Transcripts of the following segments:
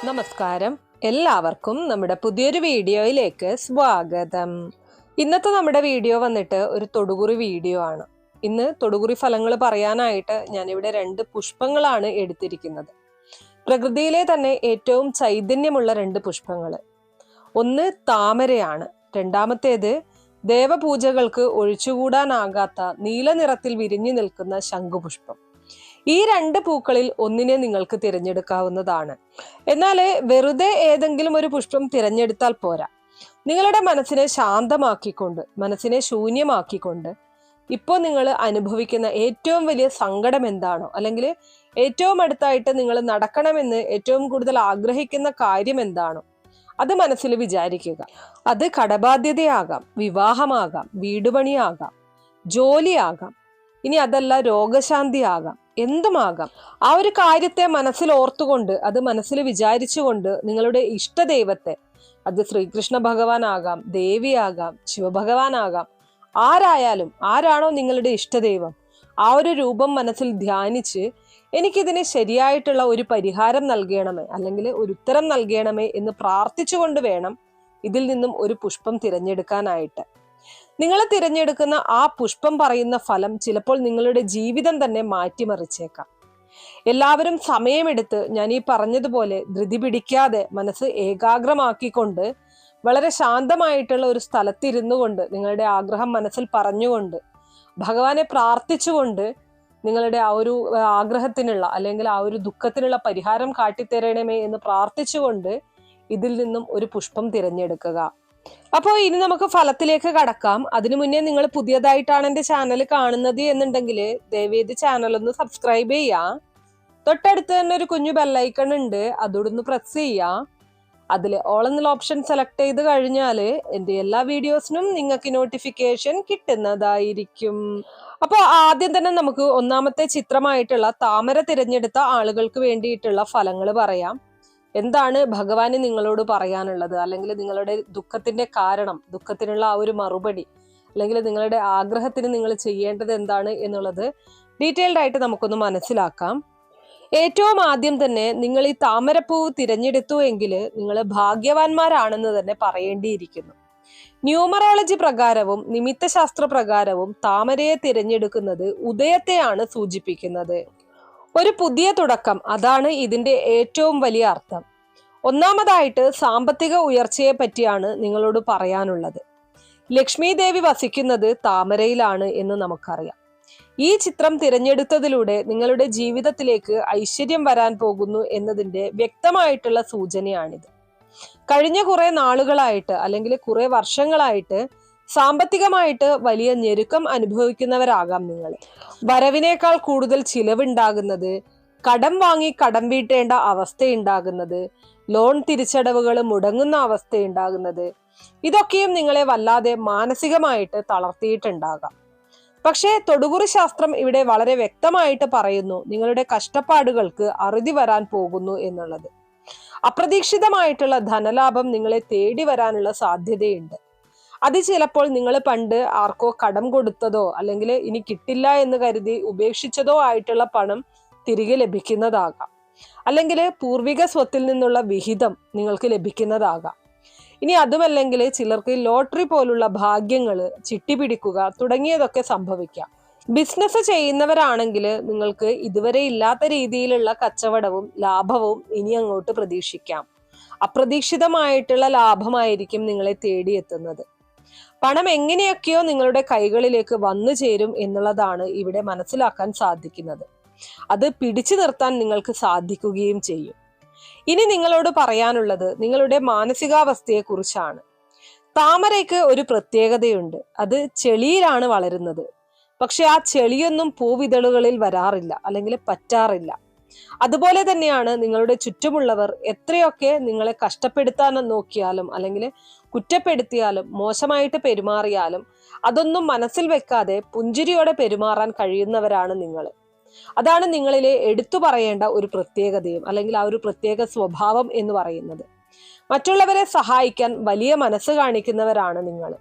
നമസ്കാരം, എല്ലാവർക്കും നമ്മുടെ പുതിയൊരു വീഡിയോയിലേക്ക് സ്വാഗതം. ഇന്നത്തെ നമ്മുടെ വീഡിയോ വന്നിട്ട് ഒരു തൊടുകുറി വീഡിയോ ആണ്. ഇന്ന് തൊടുകുറി ഫലങ്ങൾ പറയാനായിട്ട് ഞാനിവിടെ 2 പുഷ്പങ്ങളാണ് എടുത്തിരിക്കുന്നത്. പ്രകൃതിയിലെ തന്നെ ഏറ്റവും ചൈതന്യമുള്ള 2 പുഷ്പങ്ങൾ. ഒന്ന് താമരയാണ്, രണ്ടാമത്തേത് ദേവപൂജകൾക്ക് ഒഴിച്ചുകൂടാനാകാത്ത നീല നിറത്തിൽ വിരിഞ്ഞു നിൽക്കുന്ന ശംഖുപുഷ്പം. ഈ 2 പൂക്കളിൽ ഒന്നിനെ നിങ്ങൾക്ക് തിരഞ്ഞെടുക്കാവുന്നതാണ്. എന്നാൽ വെറുതെ ഏതെങ്കിലും ഒരു പുഷ്പം തിരഞ്ഞെടുത്താൽ പോരാ. നിങ്ങളുടെ മനസ്സിനെ ശാന്തമാക്കിക്കൊണ്ട്, മനസ്സിനെ ശൂന്യമാക്കിക്കൊണ്ട് ഇപ്പോൾ നിങ്ങൾ അനുഭവിക്കുന്ന ഏറ്റവും വലിയ സങ്കടം എന്താണോ, അല്ലെങ്കിൽ ഏറ്റവും അടുത്തായിട്ട് നിങ്ങൾ നടക്കണമെന്ന് ഏറ്റവും കൂടുതൽ ആഗ്രഹിക്കുന്ന കാര്യം എന്താണോ, അത് മനസ്സിൽ വിചാരിക്കുക. അത് കടബാധ്യതയാകാം, വിവാഹമാകാം, വീടുപണിയാകാം, ജോലിയാകാം, ഇനി അതല്ല രോഗശാന്തി ആകാം, എന്തുമാകാം. ആ ഒരു കാര്യത്തെ മനസ്സിൽ ഓർത്തുകൊണ്ട്, അത് മനസ്സിൽ വിചാരിച്ചുകൊണ്ട് നിങ്ങളുടെ ഇഷ്ടദൈവത്തെ, അത് ശ്രീകൃഷ്ണ ഭഗവാനാകാം, ദേവിയാകാം, ശിവഭഗവാനാകാം, ആരായാലും, ആരാണോ നിങ്ങളുടെ ഇഷ്ടദൈവം, ആ ഒരു രൂപം മനസ്സിൽ ധ്യാനിച്ച് എനിക്കിതിന് ശരിയായിട്ടുള്ള ഒരു പരിഹാരം നൽകണമേ, അല്ലെങ്കിൽ ഒരു ഉത്തരം നൽകണമേ എന്ന് പ്രാർത്ഥിച്ചുകൊണ്ട് വേണം ഇതിൽ നിന്നും ഒരു പുഷ്പം തിരഞ്ഞെടുക്കാനായിട്ട്. നിങ്ങൾ തിരഞ്ഞെടുക്കുന്ന ആ പുഷ്പം പറയുന്ന ഫലം ചിലപ്പോൾ നിങ്ങളുടെ ജീവിതം തന്നെ മാറ്റിമറിച്ചേക്കാം. എല്ലാവരും സമയമെടുത്ത് ഞാൻ ഈ പറഞ്ഞതുപോലെ ധൃതി പിടിക്കാതെ മനസ്സ് ഏകാഗ്രമാക്കിക്കൊണ്ട് വളരെ ശാന്തമായിട്ടുള്ള ഒരു സ്ഥലത്തിരുന്നു കൊണ്ട് നിങ്ങളുടെ ആഗ്രഹം മനസ്സിൽ പറഞ്ഞുകൊണ്ട് ഭഗവാനെ പ്രാർത്ഥിച്ചുകൊണ്ട് നിങ്ങളുടെ ആ ഒരു ആഗ്രഹത്തിനുള്ള അല്ലെങ്കിൽ ആ ഒരു ദുഃഖത്തിനുള്ള പരിഹാരം കാട്ടിത്തരണമേ എന്ന് പ്രാർത്ഥിച്ചുകൊണ്ട് ഇതിൽ നിന്നും ഒരു പുഷ്പം തിരഞ്ഞെടുക്കുക. അപ്പോൾ ഇനി നമുക്ക് ഫലത്തിലേക്ക് കടക്കാം. അതിനു മുന്നേ നിങ്ങൾ പുതിയതായിട്ടാണ് എൻ്റെ ചാനൽ കാണുന്നത് എന്നുണ്ടെങ്കിൽ ദയവേത് ചാനൽ ഒന്ന് സബ്സ്ക്രൈബ് ചെയ്യാം. തൊട്ടടുത്ത് തന്നെ ഒരു കുഞ്ഞു ബെല്ലൈക്കൺ ഉണ്ട്, അതോടൊന്ന് പ്രസ് ചെയ്യാം. അതിൽ ഓൾ എന്നുള്ള ഓപ്ഷൻ സെലക്ട് ചെയ്ത് കഴിഞ്ഞാൽ എൻ്റെ എല്ലാ വീഡിയോസിനും നിങ്ങൾക്ക് നോട്ടിഫിക്കേഷൻ കിട്ടുന്നതായിരിക്കും. അപ്പോൾ ആദ്യം തന്നെ നമുക്ക് ഒന്നാമത്തെ ചിത്രമായിട്ടുള്ള താമര തിരഞ്ഞെടുത്ത ആളുകൾക്ക് വേണ്ടിയിട്ടുള്ള ഫലങ്ങൾ പറയാം. എന്താണ് ഭഗവാന് നിങ്ങളോട് പറയാനുള്ളത്, അല്ലെങ്കിൽ നിങ്ങളുടെ ദുഃഖത്തിന്റെ കാരണം, ദുഃഖത്തിനുള്ള ആ ഒരു മറുപടി, അല്ലെങ്കിൽ നിങ്ങളുടെ ആഗ്രഹത്തിന് നിങ്ങൾ ചെയ്യേണ്ടത് എന്താണ് എന്നുള്ളത് ഡീറ്റെയിൽഡ് ആയിട്ട് നമുക്കൊന്ന് മനസ്സിലാക്കാം. ഏറ്റവും ആദ്യം തന്നെ നിങ്ങൾ ഈ താമരപ്പൂവ് തിരഞ്ഞെടുത്തു എങ്കിൽ നിങ്ങൾ ഭാഗ്യവാന്മാരാണെന്ന് തന്നെ പറയേണ്ടിയിരിക്കുന്നു. ന്യൂമറോളജി പ്രകാരവും നിമിത്തശാസ്ത്ര പ്രകാരവും താമരയെ തിരഞ്ഞെടുക്കുന്നത് ഉദയത്തെയാണ് സൂചിപ്പിക്കുന്നത്. ഒരു പുതിയ തുടക്കം, അതാണ് ഇതിന്റെ ഏറ്റവും വലിയ അർത്ഥം. ഒന്നാമതായിട്ട് സാമ്പത്തിക ഉയർച്ചയെ പറ്റിയാണ് നിങ്ങളോട് പറയാനുള്ളത്. ലക്ഷ്മി ദേവി വസിക്കുന്നത് താമരയിലാണ് എന്ന് നമുക്കറിയാം. ഈ ചിത്രം തിരഞ്ഞെടുത്തതിലൂടെ നിങ്ങളുടെ ജീവിതത്തിലേക്ക് ഐശ്വര്യം വരാൻ പോകുന്നു എന്നതിന്റെ വ്യക്തമായിട്ടുള്ള സൂചനയാണിത്. കഴിഞ്ഞ കുറെ നാളുകളായിട്ട് അല്ലെങ്കിൽ കുറെ വർഷങ്ങളായിട്ട് സാമ്പത്തികമായിട്ട് വലിയ ഞെരുക്കം അനുഭവിക്കുന്നവരാകാം നിങ്ങൾ. വരവിനേക്കാൾ കൂടുതൽ ചിലവുണ്ടാകുന്നത്, കടം വാങ്ങി കടം വീട്ടേണ്ട അവസ്ഥയുണ്ടാകുന്നത്, ലോൺ തിരിച്ചടവുകൾ മുടങ്ങുന്ന അവസ്ഥയുണ്ടാകുന്നത്, ഇതൊക്കെയും നിങ്ങളെ വല്ലാതെ മാനസികമായിട്ട് തളർത്തിയിട്ടുണ്ടാകാം. പക്ഷേ തൊടുകുറി ശാസ്ത്രം ഇവിടെ വളരെ വ്യക്തമായിട്ട് പറയുന്നു നിങ്ങളുടെ കഷ്ടപ്പാടുകൾക്ക് അറുതി വരാൻ പോകുന്നു എന്നുള്ളത്. അപ്രതീക്ഷിതമായിട്ടുള്ള ധനലാഭം നിങ്ങളെ തേടി വരാനുള്ള സാധ്യതയുണ്ട്. അത് ചിലപ്പോൾ നിങ്ങൾ പണ്ട് ആർക്കോ കടം കൊടുത്തതോ അല്ലെങ്കിൽ ഇനി കിട്ടില്ല എന്ന് കരുതി ഉപേക്ഷിച്ചതോ ആയിട്ടുള്ള പണം തിരികെ ലഭിക്കുന്നതാകാം, അല്ലെങ്കിൽ പൂർവിക സ്വത്തിൽ നിന്നുള്ള വിഹിതം നിങ്ങൾക്ക് ലഭിക്കുന്നതാകാം. ഇനി അതുമല്ലെങ്കിൽ ചിലർക്ക് ലോട്ടറി പോലുള്ള ഭാഗ്യങ്ങൾ, ചിട്ടിപിടിക്കുക തുടങ്ങിയതൊക്കെ സംഭവിക്കാം. ബിസിനസ് ചെയ്യുന്നവരാണെങ്കിൽ നിങ്ങൾക്ക് ഇതുവരെ ഇല്ലാത്ത രീതിയിലുള്ള കച്ചവടവും ലാഭവും ഇനി അങ്ങോട്ട് പ്രതീക്ഷിക്കാം. അപ്രതീക്ഷിതമായിട്ടുള്ള ലാഭമായിരിക്കും നിങ്ങളെ തേടിയെത്തുന്നത്. പണം എങ്ങനെയൊക്കെയോ നിങ്ങളുടെ കൈകളിലേക്ക് വന്നു ചേരും എന്നുള്ളതാണ് ഇവിടെ മനസ്സിലാക്കാൻ സാധിക്കുന്നത്. അത് പിടിച്ചു നിർത്താൻ നിങ്ങൾക്ക് സാധിക്കുകയും ചെയ്യും. ഇനി നിങ്ങളോട് പറയാനുള്ളത് നിങ്ങളുടെ മാനസികാവസ്ഥയെ കുറിച്ചാണ്. താമരയ്ക്ക് ഒരു പ്രത്യേകതയുണ്ട്, അത് ചെളിയിലാണ് വളരുന്നത്. പക്ഷെ ആ ചെളിയൊന്നും പൂവിതളുകളിൽ വരാറില്ല, അല്ലെങ്കിൽ പറ്റാറില്ല. അതുപോലെ തന്നെയാണ് നിങ്ങളുടെ ചുറ്റുമുള്ളവർ എത്രയൊക്കെ നിങ്ങളെ കഷ്ടപ്പെടുത്താൻ നോക്കിയാലും അല്ലെങ്കിൽ കുറ്റപ്പെടുത്തിയാലും മോശമായിട്ട് പെരുമാറിയാലും അതൊന്നും മനസ്സിൽ വെക്കാതെ പുഞ്ചിരിയോടെ പെരുമാറാൻ കഴിയുന്നവരാണ് നിങ്ങൾ. അതാണ് നിങ്ങളിലെ എടുത്തു പറയേണ്ട ഒരു പ്രത്യേകതയും അല്ലെങ്കിൽ ആ ഒരു പ്രത്യേക സ്വഭാവം എന്ന് പറയുന്നത്. മറ്റുള്ളവരെ സഹായിക്കാൻ വലിയ മനസ്സ് കാണിക്കുന്നവരാണ് നിങ്ങൾ.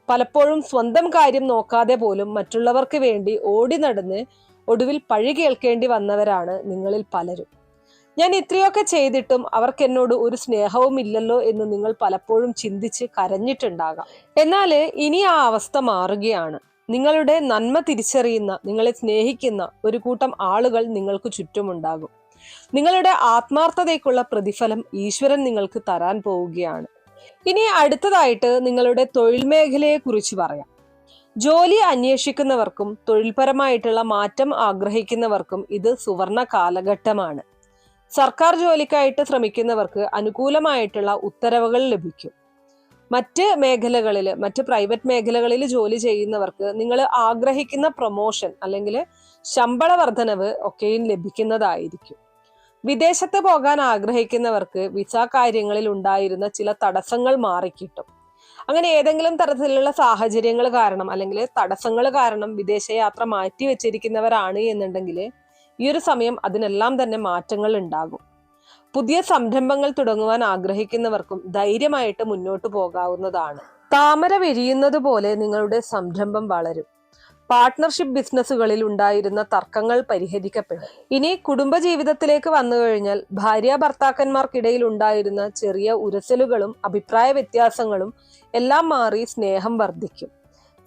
പലപ്പോഴും സ്വന്തം കാര്യം നോക്കാതെ പോലും മറ്റുള്ളവർക്ക് വേണ്ടി ഓടി നടന്ന് ഒടുവിൽ പഴി കേൾക്കേണ്ടി വന്നവരാണ് നിങ്ങളിൽ പലരും. ഞാൻ ഇത്രയൊക്കെ ചെയ്തിട്ടും അവർക്ക് എന്നോട് ഒരു സ്നേഹവും ഇല്ലല്ലോ എന്ന് നിങ്ങൾ പലപ്പോഴും ചിന്തിച്ച് കരഞ്ഞിട്ടുണ്ടാകാം. എന്നാൽ ഇനി ആ അവസ്ഥ മാറുകയാണ്. നിങ്ങളുടെ നന്മ തിരിച്ചറിയുന്ന, നിങ്ങളെ സ്നേഹിക്കുന്ന ഒരു കൂട്ടം ആളുകൾ നിങ്ങൾക്ക് ചുറ്റുമുണ്ടാകും. നിങ്ങളുടെ ആത്മാർത്ഥതയ്ക്കുള്ള പ്രതിഫലം ഈശ്വരൻ നിങ്ങൾക്ക് തരാൻ പോവുകയാണ്. ഇനി അടുത്തതായിട്ട് നിങ്ങളുടെ തൊഴിൽ മേഖലയെ കുറിച്ച് പറയാം. ജോലി അന്വേഷിക്കുന്നവർക്കും തൊഴിൽപരമായിട്ടുള്ള മാറ്റം ആഗ്രഹിക്കുന്നവർക്കും ഇത് സുവർണ കാലഘട്ടമാണ്. സർക്കാർ ജോലിക്കായിട്ട് ശ്രമിക്കുന്നവർക്ക് അനുകൂലമായിട്ടുള്ള ഉത്തരവുകൾ ലഭിക്കും. മറ്റ് പ്രൈവറ്റ് മേഖലകളിൽ ജോലി ചെയ്യുന്നവർക്ക് നിങ്ങൾ ആഗ്രഹിക്കുന്ന പ്രൊമോഷൻ അല്ലെങ്കിൽ ശമ്പള വർധനവ് ഒക്കെയും ലഭിക്കുന്നതായിരിക്കും. വിദേശത്ത് പോകാൻ ആഗ്രഹിക്കുന്നവർക്ക് വിസ കാര്യങ്ങളിൽ ഉണ്ടായിരുന്ന ചില തടസ്സങ്ങൾ മാറിക്കിട്ടും. അങ്ങനെ ഏതെങ്കിലും തരത്തിലുള്ള സാഹചര്യങ്ങൾ കാരണം അല്ലെങ്കിൽ തടസ്സങ്ങൾ കാരണം വിദേശയാത്ര മാറ്റി വെച്ചിരിക്കുന്നവരാണ് എന്നുണ്ടെങ്കിൽ ഈ ഒരു സമയം അതിനെല്ലാം തന്നെ മാറ്റങ്ങൾ ഉണ്ടാകും. പുതിയ സംരംഭങ്ങൾ തുടങ്ങുവാൻ ആഗ്രഹിക്കുന്നവർക്കും ധൈര്യമായിട്ട് മുന്നോട്ട് പോകാവുന്നതാണ്. താമര വിരിയുന്നത് പോലെ നിങ്ങളുടെ സംരംഭം വളരും. പാർട്ട്ണർഷിപ്പ് ബിസിനസ്സുകളിൽ ഉണ്ടായിരുന്ന തർക്കങ്ങൾ പരിഹരിക്കപ്പെടും. ഇനി കുടുംബജീവിതത്തിലേക്ക് വന്നു കഴിഞ്ഞാൽ ഭാര്യ ഭർത്താക്കന്മാർക്കിടയിൽ ഉണ്ടായിരുന്ന ചെറിയ ഉരസലുകളും അഭിപ്രായ വ്യത്യാസങ്ങളും എല്ലാം മാറി സ്നേഹം വർദ്ധിക്കും.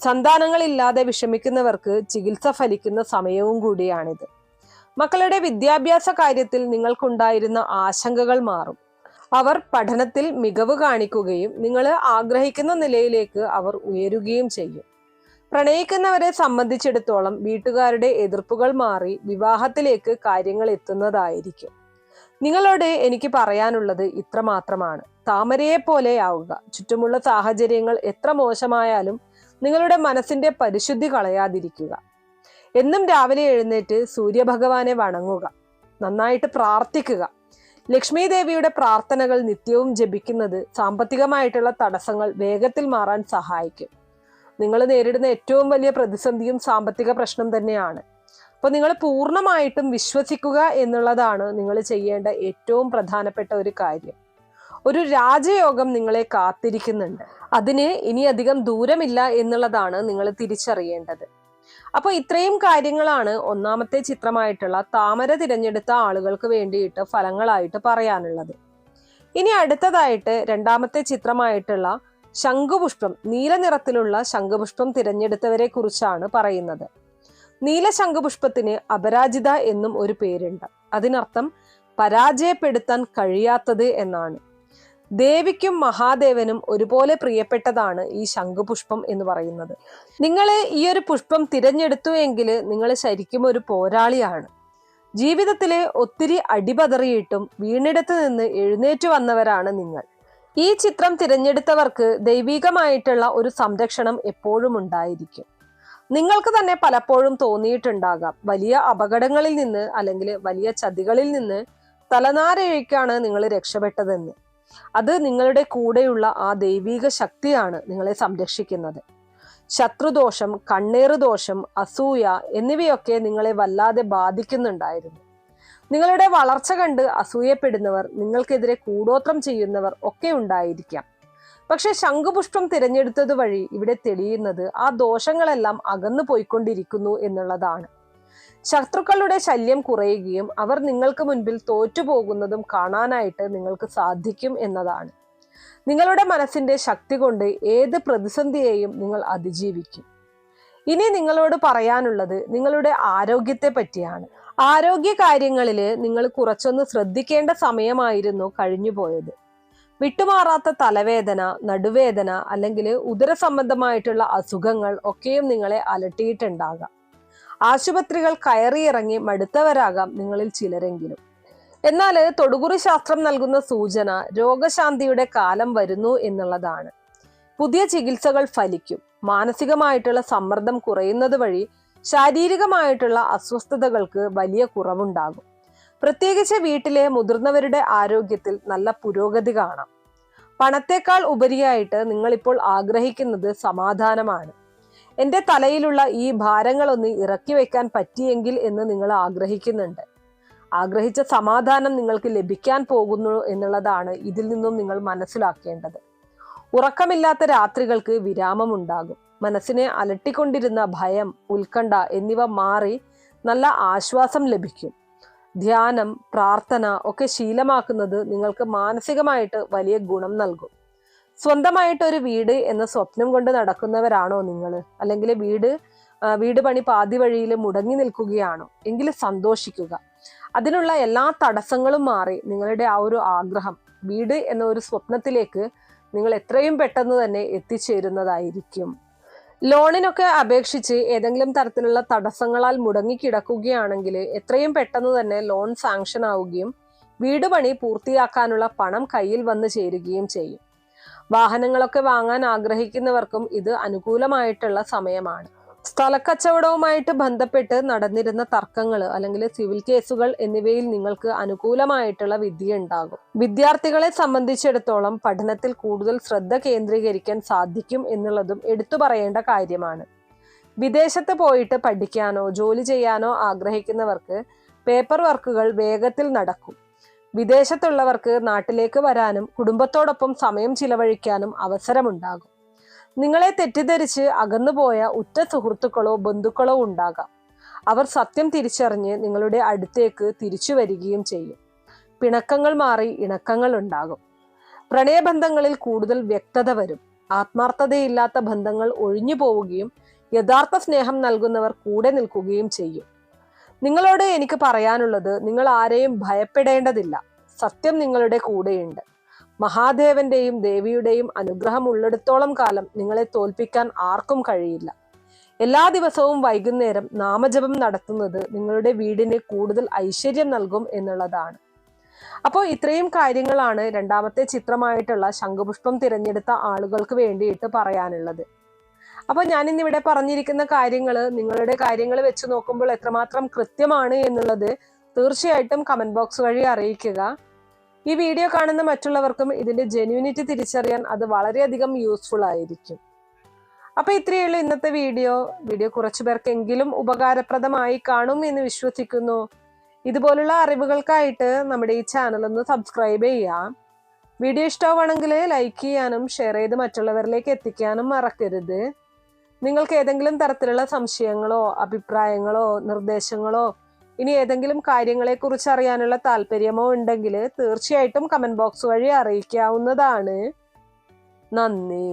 സന്താനങ്ങളില്ലാതെ വിഷമിക്കുന്നവർക്ക് ചികിത്സ ഫലിക്കുന്ന സമയവും കൂടിയാണിത്. മക്കളുടെ വിദ്യാഭ്യാസ കാര്യത്തിൽ നിങ്ങൾക്കുണ്ടായിരുന്ന ആശങ്കകൾ മാറും. അവർ പഠനത്തിൽ മികവ് കാണിക്കുകയും നിങ്ങൾ ആഗ്രഹിക്കുന്ന നിലയിലേക്ക് അവർ ഉയരുകയും ചെയ്യും. പ്രണയിക്കുന്നവരെ സംബന്ധിച്ചിടത്തോളം വീട്ടുകാരുടെ എതിർപ്പുകൾ മാറി വിവാഹത്തിലേക്ക് കാര്യങ്ങൾ എത്തുന്നതായിരിക്കും. നിങ്ങളോട് എനിക്ക് പറയാനുള്ളത് ഇത്ര മാത്രമാണ്. താമരയെ പോലെയാവുക. ചുറ്റുമുള്ള സാഹചര്യങ്ങൾ എത്ര മോശമായാലും നിങ്ങളുടെ മനസ്സിന്റെ പരിശുദ്ധി കളയാതിരിക്കുക. എന്നും രാവിലെ എഴുന്നേറ്റ് സൂര്യഭഗവാനെ വണങ്ങുക, നന്നായിട്ട് പ്രാർത്ഥിക്കുക. ലക്ഷ്മി ദേവിയുടെ പ്രാർത്ഥനകൾ നിത്യവും ജപിക്കുന്നത് സാമ്പത്തികമായിട്ടുള്ള തടസ്സങ്ങൾ വേഗത്തിൽ മാറാൻ സഹായിക്കും. നിങ്ങൾ നേരിടുന്ന ഏറ്റവും വലിയ പ്രതിസന്ധിയും സാമ്പത്തിക പ്രശ്നം തന്നെയാണ്. അപ്പോൾ നിങ്ങൾ പൂർണ്ണമായിട്ടും വിശ്വസിക്കുക എന്നുള്ളതാണ് നിങ്ങൾ ചെയ്യേണ്ട ഏറ്റവും പ്രധാനപ്പെട്ട ഒരു കാര്യം. ഒരു രാജയോഗം നിങ്ങളെ കാത്തിരിക്കുന്നുണ്ട്. അതിന് ഇനി അധികം ദൂരമില്ല എന്നുള്ളതാണ് നിങ്ങൾ തിരിച്ചറിയേണ്ടത്. അപ്പോൾ ഇത്രയും കാര്യങ്ങളാണ് ഒന്നാമത്തെ ചിത്രമായിട്ടുള്ള താമര തിരഞ്ഞെടുത്ത ആളുകൾക്ക് വേണ്ടിയിട്ട് ഫലങ്ങളായിട്ട് പറയാനുള്ളത്. ഇനി അടുത്തതായിട്ട് രണ്ടാമത്തെ ചിത്രമായിട്ടുള്ള ശംഖുപുഷ്പം, നീല നിറത്തിലുള്ള ശംഖുപുഷ്പം തിരഞ്ഞെടുത്തവരെ കുറിച്ചാണ് പറയുന്നത്. നീല ശംഖുപുഷ്പത്തിന് അപരാജിത എന്നും ഒരു പേരുണ്ട്. അതിനർത്ഥം പരാജയപ്പെടുത്താൻ കഴിയാത്തത് എന്നാണ്. ദേവിക്കും മഹാദേവനും ഒരുപോലെ പ്രിയപ്പെട്ടതാണ് ഈ ശംഖുപുഷ്പം എന്ന് പറയുന്നത്. നിങ്ങൾ ഈ ഒരു പുഷ്പം തിരഞ്ഞെടുത്തു എങ്കിൽ നിങ്ങൾ ശരിക്കും ഒരു പോരാളിയാണ്. ജീവിതത്തിലെ ഒത്തിരി അടിപതറിയിട്ടും വീണിടത്ത് നിന്ന് എഴുന്നേറ്റ് വന്നവരാണ് നിങ്ങൾ. ഈ ചിത്രം തിരഞ്ഞെടുത്തവർക്ക് ദൈവികമായിട്ടുള്ള ഒരു സംരക്ഷണം എപ്പോഴും ഉണ്ടായിരിക്കും. നിങ്ങൾക്ക് തന്നെ പലപ്പോഴും തോന്നിയിട്ടുണ്ടാകാം വലിയ അപകടങ്ങളിൽ നിന്ന് അല്ലെങ്കിൽ വലിയ ചതികളിൽ നിന്ന് തലനാരിഴയ്ക്കാണ് നിങ്ങൾ രക്ഷപ്പെട്ടതെന്ന്. അത് നിങ്ങളുടെ കൂടെയുള്ള ആ ദൈവിക ശക്തിയാണ് നിങ്ങളെ സംരക്ഷിക്കുന്നത്. ശത്രുദോഷം, കണ്ണേറ് ദോഷം, അസൂയ എന്നിവയൊക്കെ നിങ്ങളെ വല്ലാതെ ബാധിക്കുന്നുണ്ടായിരുന്നു. നിങ്ങളുടെ വളർച്ച കണ്ട് അസൂയപ്പെടുന്നവർ, നിങ്ങൾക്കെതിരെ കൂടോത്രം ചെയ്യുന്നവർ ഒക്കെ ഉണ്ടായിരിക്കാം. പക്ഷെ ശംഖുപുഷ്പം തിരഞ്ഞെടുത്തത് വഴി ഇവിടെ തെളിയുന്നത് ആ ദോഷങ്ങളെല്ലാം അകന്നു പോയിക്കൊണ്ടിരിക്കുന്നു എന്നുള്ളതാണ്. ശത്രുക്കളുടെ ശല്യം കുറയുകയും അവർ നിങ്ങൾക്ക് മുൻപിൽ തോറ്റുപോകുന്നതും കാണാനായിട്ട് നിങ്ങൾക്ക് സാധിക്കും എന്നതാണ്. നിങ്ങളുടെ മനസ്സിന്റെ ശക്തി കൊണ്ട് ഏത് പ്രതിസന്ധിയെയും നിങ്ങൾ അതിജീവിക്കും. ഇനി നിങ്ങളോട് പറയാനുള്ളത് നിങ്ങളുടെ ആരോഗ്യത്തെ പറ്റിയാണ്. ആരോഗ്യ കാര്യങ്ങളിൽ നിങ്ങൾ കുറച്ചൊന്ന് ശ്രദ്ധിക്കേണ്ട സമയമായിരുന്നു കഴിഞ്ഞുപോയത്. വിട്ടുമാറാത്ത തലവേദന, നടുവേദന അല്ലെങ്കിൽ ഉദര സംബന്ധമായിട്ടുള്ള അസുഖങ്ങൾ ഒക്കെയും നിങ്ങളെ അലട്ടിയിട്ടുണ്ടാകാം. ആശുപത്രികൾ കയറിയിറങ്ങി മടുത്തവരാകാം നിങ്ങളിൽ ചിലരെങ്കിലും. എന്നാൽ തൊടുകുറി ശാസ്ത്രം നൽകുന്ന സൂചന രോഗശാന്തിയുടെ കാലം വരുന്നു എന്നുള്ളതാണ്. പുതിയ ചികിത്സകൾ ഫലിക്കും. മാനസികമായിട്ടുള്ള സമ്മർദ്ദം കുറയുന്നത് വഴി ശാരീരികമായിട്ടുള്ള അസ്വസ്ഥതകൾക്ക് വലിയ കുറവുണ്ടാകും. പ്രത്യേകിച്ച് വീട്ടിലെ മുതിർന്നവരുടെ ആരോഗ്യത്തിൽ നല്ല പുരോഗതി കാണാം. പണത്തേക്കാൾ ഉപരിയായിട്ട് നിങ്ങളിപ്പോൾ ആഗ്രഹിക്കുന്നത് സമാധാനമാണ്. എൻ്റെ തലയിലുള്ള ഈ ഭാരങ്ങളൊന്ന് ഇറക്കി വെക്കാൻ പറ്റിയെങ്കിൽ എന്ന് നിങ്ങൾ ആഗ്രഹിക്കുന്നുണ്ട്. ആഗ്രഹിച്ച സമാധാനം നിങ്ങൾക്ക് ലഭിക്കാൻ പോകുന്നു എന്നുള്ളതാണ് ഇതിൽ നിന്നും നിങ്ങൾ മനസ്സിലാക്കേണ്ടത്. ഉറക്കമില്ലാത്ത രാത്രികൾക്ക് വിരാമമുണ്ടാകും. മനസ്സിനെ അലട്ടിക്കൊണ്ടിരുന്ന ഭയം, ഉത്കണ്ഠ എന്നിവ മാറി നല്ല ആശ്വാസം ലഭിക്കും. ധ്യാനം, പ്രാർത്ഥന ഒക്കെ ശീലമാക്കുന്നത് നിങ്ങൾക്ക് മാനസികമായിട്ട് വലിയ ഗുണം നൽകും. സ്വന്തമായിട്ടൊരു വീട് എന്ന സ്വപ്നം കൊണ്ട് നടക്കുന്നവരാണോ നിങ്ങൾ? അല്ലെങ്കിൽ വീട് പണി പാതി വഴിയിൽ മുടങ്ങി നിൽക്കുകയാണോ? എങ്കിൽ സന്തോഷിക്കുക. അതിനുള്ള എല്ലാ തടസ്സങ്ങളും മാറി നിങ്ങളുടെ ആ ഒരു ആഗ്രഹം, വീട് എന്ന ഒരു സ്വപ്നത്തിലേക്ക് നിങ്ങൾ എത്രയും പെട്ടെന്ന് തന്നെ എത്തിച്ചേരുന്നതായിരിക്കും. ലോണിനൊക്കെ അപേക്ഷിച്ച് ഏതെങ്കിലും തരത്തിലുള്ള തടസ്സങ്ങളാൽ മുടങ്ങിക്കിടക്കുകയാണെങ്കിൽ എത്രയും പെട്ടെന്ന് തന്നെ ലോൺ സാങ്ഷൻ ആവുകയും വീട് പണി പൂർത്തിയാക്കാനുള്ള പണം കയ്യിൽ വന്നു ചേരുകയും ചെയ്യും. വാഹനങ്ങളൊക്കെ വാങ്ങാൻ ആഗ്രഹിക്കുന്നവർക്കും ഇത് അനുകൂലമായിട്ടുള്ള സമയമാണ്. സ്ഥലക്കച്ചവടവുമായിട്ട് ബന്ധപ്പെട്ട് നടന്നിരുന്ന തർക്കങ്ങൾ അല്ലെങ്കിൽ സിവിൽ കേസുകൾ എന്നിവയിൽ നിങ്ങൾക്ക് അനുകൂലമായിട്ടുള്ള വിധി ഉണ്ടാകും. വിദ്യാർത്ഥികളെ സംബന്ധിച്ചിടത്തോളം പഠനത്തിൽ കൂടുതൽ ശ്രദ്ധ കേന്ദ്രീകരിക്കാൻ സാധിക്കും എന്നുള്ളതും എടുത്തു പറയേണ്ട കാര്യമാണ്. വിദേശത്ത് പോയിട്ട് പഠിക്കാനോ ജോലി ചെയ്യാനോ ആഗ്രഹിക്കുന്നവർക്ക് പേപ്പർ വർക്കുകൾ വേഗത്തിൽ നടക്കും. വിദേശത്തുള്ളവർക്ക് നാട്ടിലേക്ക് വരാനും കുടുംബത്തോടൊപ്പം സമയം ചിലവഴിക്കാനും അവസരമുണ്ടാകും. നിങ്ങളെ തെറ്റിദ്ധരിച്ച് അകന്നുപോയ ഉറ്റ സുഹൃത്തുക്കളോ ബന്ധുക്കളോ ഉണ്ടാകാം. അവർ സത്യം തിരിച്ചറിഞ്ഞ് നിങ്ങളുടെ അടുത്തേക്ക് തിരിച്ചു വരികയും ചെയ്യും. പിണക്കങ്ങൾ മാറി ഇണക്കങ്ങൾ ഉണ്ടാകും. പ്രണയബന്ധങ്ങളിൽ കൂടുതൽ വ്യക്തത വരും. ആത്മാർത്ഥതയില്ലാത്ത ബന്ധങ്ങൾ ഒഴിഞ്ഞു പോവുകയും യഥാർത്ഥ സ്നേഹം നൽകുന്നവർ കൂടെ നിൽക്കുകയും ചെയ്യും. നിങ്ങളോട് എനിക്ക് പറയാനുള്ളത്, നിങ്ങൾ ആരെയും ഭയപ്പെടേണ്ടതില്ല. സത്യം നിങ്ങളുടെ കൂടെയുണ്ട്. മഹാദേവന്റെയും ദേവിയുടെയും അനുഗ്രഹം ഉള്ളിടത്തോളം കാലം നിങ്ങളെ തോൽപ്പിക്കാൻ ആർക്കും കഴിയില്ല. എല്ലാ ദിവസവും വൈകുന്നേരം നാമജപം നടത്തുന്നത് നിങ്ങളുടെ വീടിന് കൂടുതൽ ഐശ്വര്യം നൽകും എന്നുള്ളതാണ്. അപ്പോൾ ഇത്രയും കാര്യങ്ങളാണ് രണ്ടാമത്തെ ചിത്രമായിട്ടുള്ള ശംഖുപുഷ്പം തിരഞ്ഞെടുത്ത ആളുകൾക്ക് വേണ്ടിയിട്ട് പറയാനുള്ളത്. അപ്പോൾ ഞാനിന്നിവിടെ പറഞ്ഞിരിക്കുന്ന കാര്യങ്ങൾ നിങ്ങളുടെ കാര്യങ്ങൾ വെച്ച് നോക്കുമ്പോൾ എത്രമാത്രം കൃത്യമാണ് എന്നുള്ളത് തീർച്ചയായിട്ടും കമന്റ് ബോക്സ് വഴി അറിയിക്കുക. ഈ വീഡിയോ കാണുന്ന മറ്റുള്ളവർക്കും ഇതിന്റെ ജെന്യൂനിറ്റി തിരിച്ചറിയാൻ അത് വളരെയധികം യൂസ്ഫുൾ ആയിരിക്കും. അപ്പൊ ഇത്രയേ ഉള്ളൂ ഇന്നത്തെ വീഡിയോ. കുറച്ചു പേർക്കെങ്കിലും ഉപകാരപ്രദമായി കാണും എന്ന് വിശ്വസിക്കുന്നു. ഇതുപോലുള്ള അറിവുകൾക്കായിട്ട് നമ്മുടെ ഈ ചാനൽ ഒന്ന് സബ്സ്ക്രൈബ് ചെയ്യാം. വീഡിയോ ഇഷ്ടമാണെങ്കിൽ ലൈക്ക് ചെയ്യാനും ഷെയർ ചെയ്ത് മറ്റുള്ളവരിലേക്ക് എത്തിക്കാനും മറക്കരുത്. നിങ്ങൾക്ക് ഏതെങ്കിലും തരത്തിലുള്ള സംശയങ്ങളോ അഭിപ്രായങ്ങളോ നിർദ്ദേശങ്ങളോ ഇനി ഏതെങ്കിലും കാര്യങ്ങളെക്കുറിച്ച് അറിയാനുള്ള താല്പര്യമോ ഉണ്ടെങ്കിൽ തീർച്ചയായിട്ടും കമന്റ് ബോക്സ് വഴി അറിയിക്കാവുന്നതാണ്. നന്ദി.